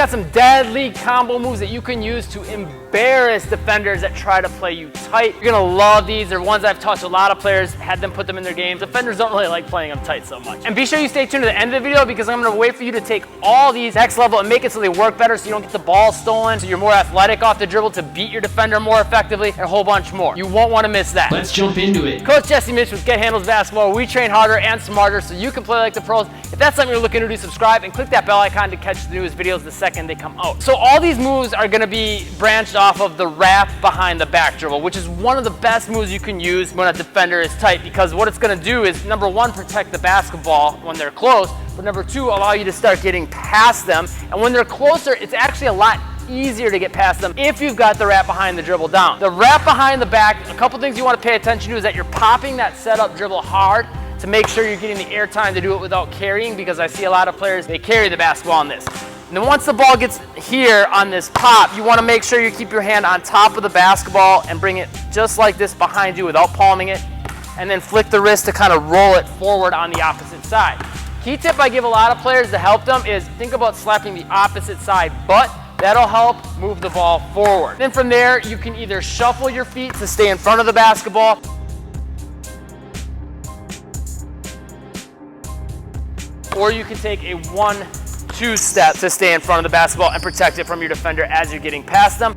got some deadly combo moves that you can use to embarrass defenders that try to play you tight. You're gonna love these. They're ones I've taught to a lot of players, had them put them in their games. Defenders don't really like playing them tight so much. And be sure you stay tuned to the end of the video because I'm gonna wait for you to take all these next level and make it so they work better so you don't get the ball stolen, so you're more athletic off the dribble to beat your defender more effectively, and a whole bunch more. You won't wanna miss that. Let's jump into it. Coach Jesse Mitch with Get Handles Basketball, where we train harder and smarter so you can play like the pros. If that's something you're looking to do, subscribe and click that bell icon to catch the newest videos the second they come out. So all these moves are gonna be branched off of the wrap behind the back dribble, which is one of the best moves you can use when a defender is tight, because what it's gonna do is, number one, protect the basketball when they're close, but number two, allow you to start getting past them. And when they're closer, it's actually a lot easier to get past them if you've got the wrap behind the dribble down. The wrap behind the back, a couple things you want to pay attention to is that you're popping that setup dribble hard to make sure you're getting the air time to do it without carrying, because I see a lot of players, they carry the basketball on this. And then once the ball gets here on this pop, you want to make sure you keep your hand on top of the basketball and bring it just like this behind you without palming it, and then flick the wrist to kind of roll it forward on the opposite side. Key tip I give a lot of players to help them is think about slapping the opposite side butt. That'll help move the ball forward. Then from there, you can either shuffle your feet to stay in front of the basketball, or you can take a 1-2 step to stay in front of the basketball and protect it from your defender as you're getting past them.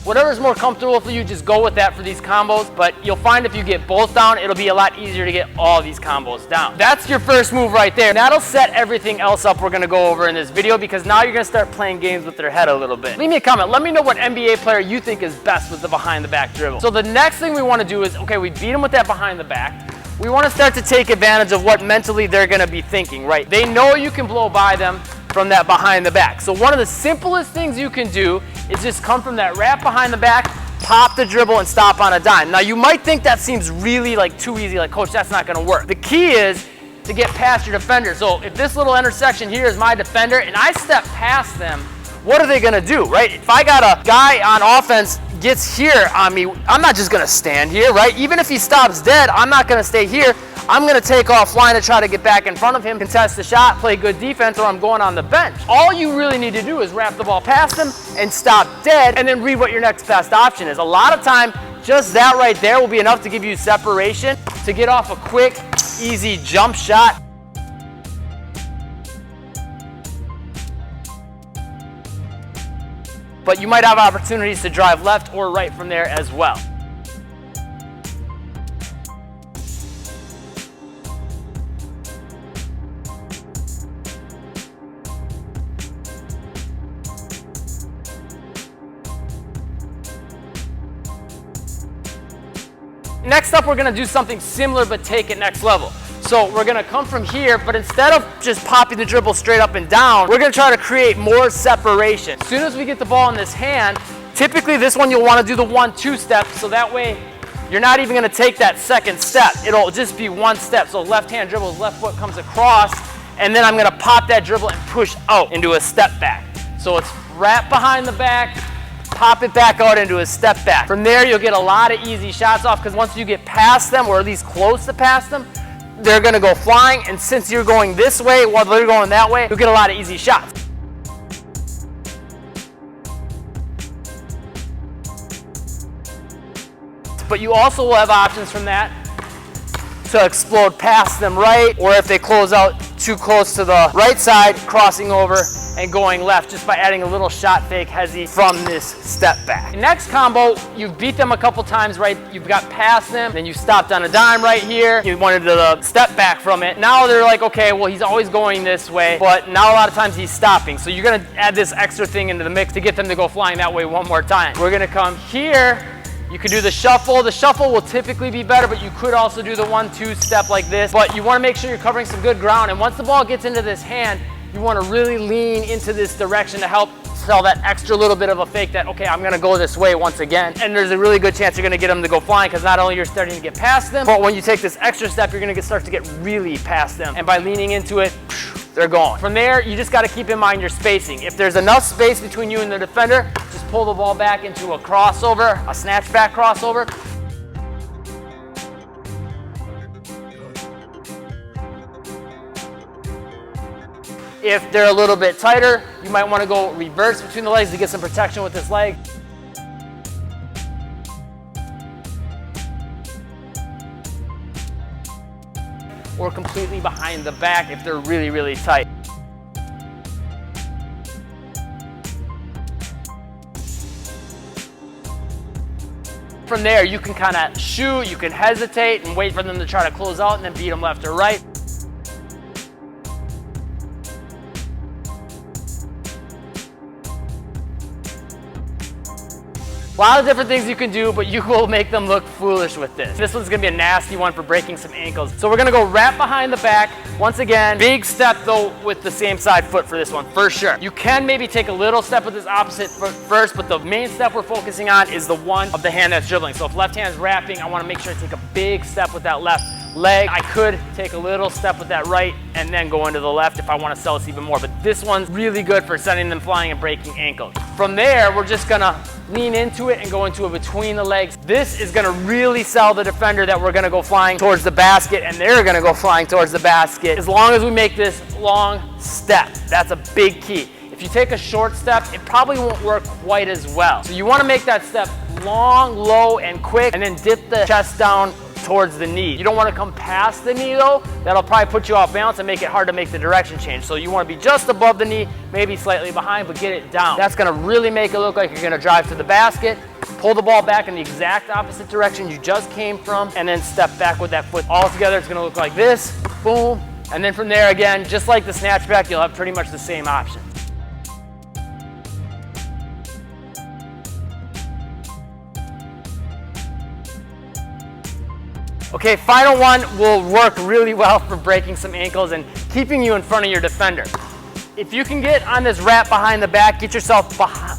Whatever's more comfortable for you, just go with that for these combos, but you'll find if you get both down, it'll be a lot easier to get all these combos down. That's your first move right there. That'll set everything else up we're gonna go over in this video, because now you're gonna start playing games with their head a little bit. Leave me a comment, let me know what NBA player you think is best with the behind the back dribble. So the next thing we wanna do is, okay, we beat them with that behind the back. We wanna start to take advantage of what mentally they're gonna be thinking, right? They know you can blow by them from that behind the back. So one of the simplest things you can do is just come from that wrap behind the back, pop the dribble, and stop on a dime. Now you might think that seems really like too easy, like, coach, that's not gonna work. The key is to get past your defender. So if this little intersection here is my defender and I step past them, what are they gonna do, right? If I got a guy on offense gets here on me, I'm not just gonna stand here, right? Even if he stops dead, I'm not gonna stay here. I'm gonna take offline to try to get back in front of him, contest the shot, play good defense, or I'm going on the bench. All you really need to do is wrap the ball past him and stop dead, and then read what your next best option is. A lot of time, just that right there will be enough to give you separation to get off a quick, easy jump shot. But you might have opportunities to drive left or right from there as well. Next up, we're gonna do something similar but take it next level. So we're gonna come from here, but instead of just popping the dribble straight up and down, we're gonna try to create more separation. As soon as we get the ball in this hand, typically this one you'll wanna do the 1-2 step, so that way you're not even gonna take that second step. It'll just be one step. So left hand dribbles, left foot comes across, and then I'm gonna pop that dribble and push out into a step back. So it's wrap behind the back, pop it back out into a step back. From there, you'll get a lot of easy shots off, because once you get past them, or at least close to past them, they're gonna go flying, and since you're going this way while they're going that way, you'll get a lot of easy shots. But you also will have options from that to explode past them right, or if they close out too close to the right side, crossing over and going left just by adding a little shot fake hezzy from this step back. Next combo, you've beat them a couple times, right? You've got past them, then you stopped on a dime right here. You wanted to step back from it. Now they're like, okay, well, he's always going this way, but now a lot of times he's stopping. So you're gonna add this extra thing into the mix to get them to go flying that way one more time. We're gonna come here. You could do the shuffle. The shuffle will typically be better, but you could also do the 1-2 step like this. But you wanna make sure you're covering some good ground, and once the ball gets into this hand, you wanna really lean into this direction to help sell that extra little bit of a fake that, okay, I'm gonna go this way once again. And there's a really good chance you're gonna get them to go flying, because not only you're starting to get past them, but when you take this extra step, you're gonna start to get really past them. And by leaning into it, they're gone. From there, you just gotta keep in mind your spacing. If there's enough space between you and the defender, just pull the ball back into a crossover, a snatch back crossover. If they're a little bit tighter, you might want to go reverse between the legs to get some protection with this leg. Or completely behind the back if they're really, really tight. From there, you can kind of shoot, you can hesitate and wait for them to try to close out and then beat them left or right. A lot of different things you can do, but you will make them look foolish with this. This one's gonna be a nasty one for breaking some ankles. So we're gonna go wrap behind the back. Once again, big step though with the same side foot for this one, for sure. You can maybe take a little step with this opposite foot first, but the main step we're focusing on is the one of the hand that's dribbling. So if left hand's wrapping, I wanna make sure I take a big step with that left leg. I could take a little step with that right and then go into the left if I want to sell this even more, but this one's really good for sending them flying and breaking ankles. From there, we're just gonna lean into it and go into it between the legs. This is gonna really sell the defender that we're gonna go flying towards the basket and they're gonna go flying towards the basket as long as we make this long step. That's a big key. If you take a short step, it probably won't work quite as well. So you wanna make that step long, low, and quick, and then dip the chest down towards the knee. You don't want to come past the knee though. That'll probably put you off balance and make it hard to make the direction change. So you want to be just above the knee, maybe slightly behind, but get it down. That's going to really make it look like you're going to drive to the basket. Pull the ball back in the exact opposite direction you just came from, and then step back with that foot. All together, it's going to look like this. Boom. And then from there, again, just like the snatch back, you'll have pretty much the same option. Okay, final one will work really well for breaking some ankles and keeping you in front of your defender. If you can get on this wrap behind the back, get yourself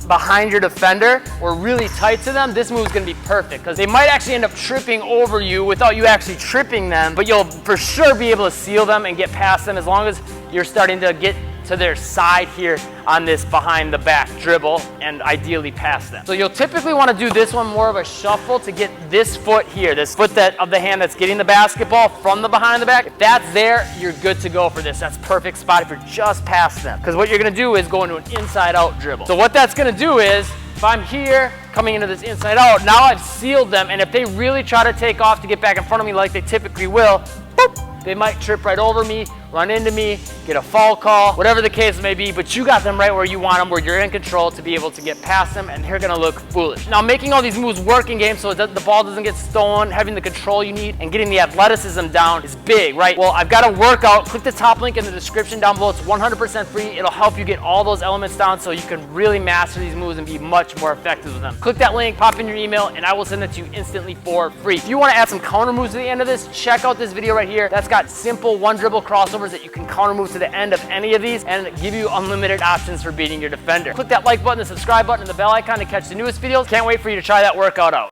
behind your defender or really tight to them, this move is gonna be perfect because they might actually end up tripping over you without you actually tripping them, but you'll for sure be able to seal them and get past them as long as you're starting to get to their side here on this behind the back dribble and ideally past them. So you'll typically want to do this one more of a shuffle to get this foot here, this foot that of the hand that's getting the basketball from the behind the back. If that's there, you're good to go for this. That's perfect spot if you're just past them. Because what you're going to do is go into an inside out dribble. So what that's going to do is, if I'm here coming into this inside out, now I've sealed them, and if they really try to take off to get back in front of me like they typically will, boop, they might trip right over me, run into me, get a foul call, whatever the case may be, but you got them right where you want them, where you're in control to be able to get past them, and they're gonna look foolish. Now, making all these moves work in game so that the ball doesn't get stolen, having the control you need, and getting the athleticism down is big, right? Well, I've got a workout. Click the top link in the description down below. It's 100% free. It'll help you get all those elements down so you can really master these moves and be much more effective with them. Click that link, pop in your email, and I will send it to you instantly for free. If you wanna add some counter moves at the end of this, check out this video right here. That's got simple one dribble crossovers that you can counter move to the end of any of these and give you unlimited options for beating your defender. Click that like button, the subscribe button, and the bell icon to catch the newest videos. Can't wait for you to try that workout out.